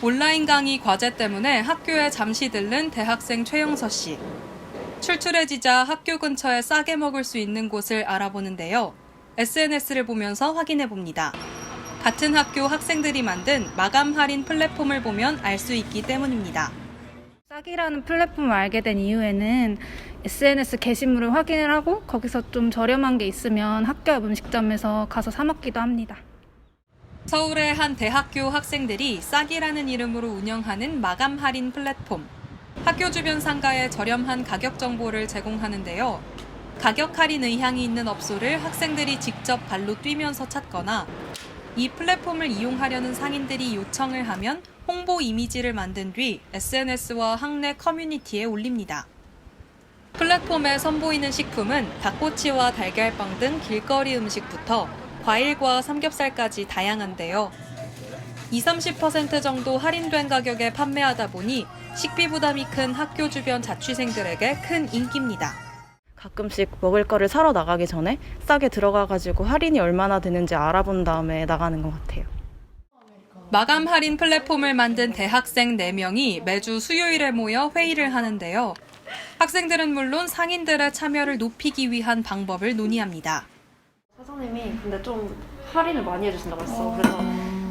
온라인 강의 과제 때문에 학교에 잠시 들른 대학생 최영서 씨. 출출해지자 학교 근처에 싸게 먹을 수 있는 곳을 알아보는데요. SNS를 보면서 확인해 봅니다. 같은 학교 학생들이 만든 마감 할인 플랫폼을 보면 알 수 있기 때문입니다. 싸기라는 플랫폼을 알게 된 이후에는 SNS 게시물을 확인을 하고 거기서 좀 저렴한 게 있으면 학교 앞 음식점에서 가서 사 먹기도 합니다. 서울의 한 대학교 학생들이 싸기라는 이름으로 운영하는 마감 할인 플랫폼. 학교 주변 상가에 저렴한 가격 정보를 제공하는데요. 가격 할인 의향이 있는 업소를 학생들이 직접 발로 뛰면서 찾거나 이 플랫폼을 이용하려는 상인들이 요청을 하면 홍보 이미지를 만든 뒤 SNS와 학내 커뮤니티에 올립니다. 플랫폼에 선보이는 식품은 닭꼬치와 달걀빵 등 길거리 음식부터 과일과 삼겹살까지 다양한데요. 20-30% 정도 할인된 가격에 판매하다 보니 식비 부담이 큰 학교 주변 자취생들에게 큰 인기입니다. 가끔씩 먹을 거를 사러 나가기 전에 싸게 들어가가지고 할인이 얼마나 되는지 알아본 다음에 나가는 것 같아요. 마감 할인 플랫폼을 만든 대학생 4명이 매주 수요일에 모여 회의를 하는데요. 학생들은 물론 상인들의 참여를 높이기 위한 방법을 논의합니다. 사장님이 근데 좀 할인을 많이 해주신다고 했어. 그래서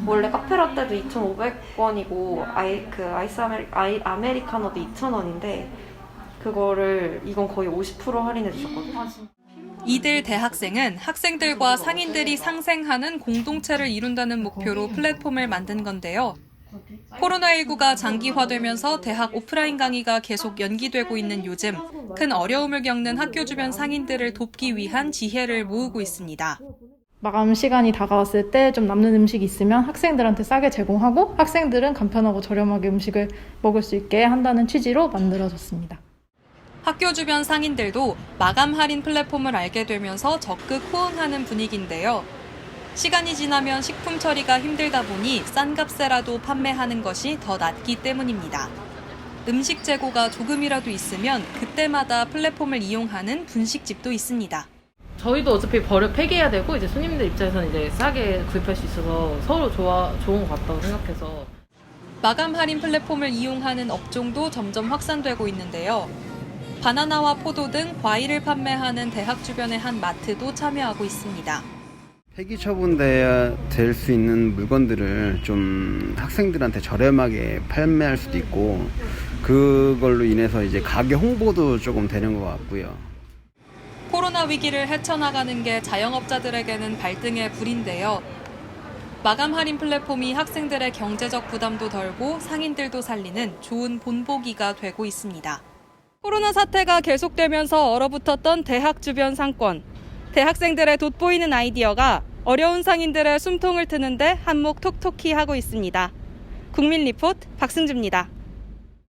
원래 카페라떼도 2,500원이고 아이스 아메리카노도 2,000원인데 그거를 이건 거의 50% 할인해 주셨거든. 이들 대학생은 학생들과 상인들이 상생하는 공동체를 이룬다는 목표로 플랫폼을 만든 건데요. 코로나19가 장기화되면서 대학 오프라인 강의가 계속 연기되고 있는 요즘 큰 어려움을 겪는 학교 주변 상인들을 돕기 위한 지혜를 모으고 있습니다. 마감 시간이 다가왔을 때 좀 남는 음식이 있으면 학생들한테 싸게 제공하고 학생들은 간편하고 저렴하게 음식을 먹을 수 있게 한다는 취지로 만들어졌습니다. 학교 주변 상인들도 마감 할인 플랫폼을 알게 되면서 적극 호응하는 분위기인데요. 시간이 지나면 식품 처리가 힘들다 보니 싼 값에라도 판매하는 것이 더 낫기 때문입니다. 음식 재고가 조금이라도 있으면 그때마다 플랫폼을 이용하는 분식집도 있습니다. 저희도 어차피 폐기해야 되고 이제 손님들 입장에서는 이제 싸게 구입할 수 있어서 서로 좋은 것 같다고 생각해서. 마감 할인 플랫폼을 이용하는 업종도 점점 확산되고 있는데요. 바나나와 포도 등 과일을 판매하는 대학 주변의 한 마트도 참여하고 있습니다. 폐기 처분돼야 될 수 있는 물건들을 좀 학생들한테 저렴하게 판매할 수도 있고 그걸로 인해서 이제 가게 홍보도 조금 되는 것 같고요. 코로나 위기를 헤쳐나가는 게 자영업자들에게는 발등의 불인데요. 마감 할인 플랫폼이 학생들의 경제적 부담도 덜고 상인들도 살리는 좋은 본보기가 되고 있습니다. 코로나 사태가 계속되면서 얼어붙었던 대학 주변 상권. 대학생들의 돋보이는 아이디어가 어려운 상인들의 숨통을 트는데 한몫 톡톡히 하고 있습니다. 국민 리포트 박승주입니다.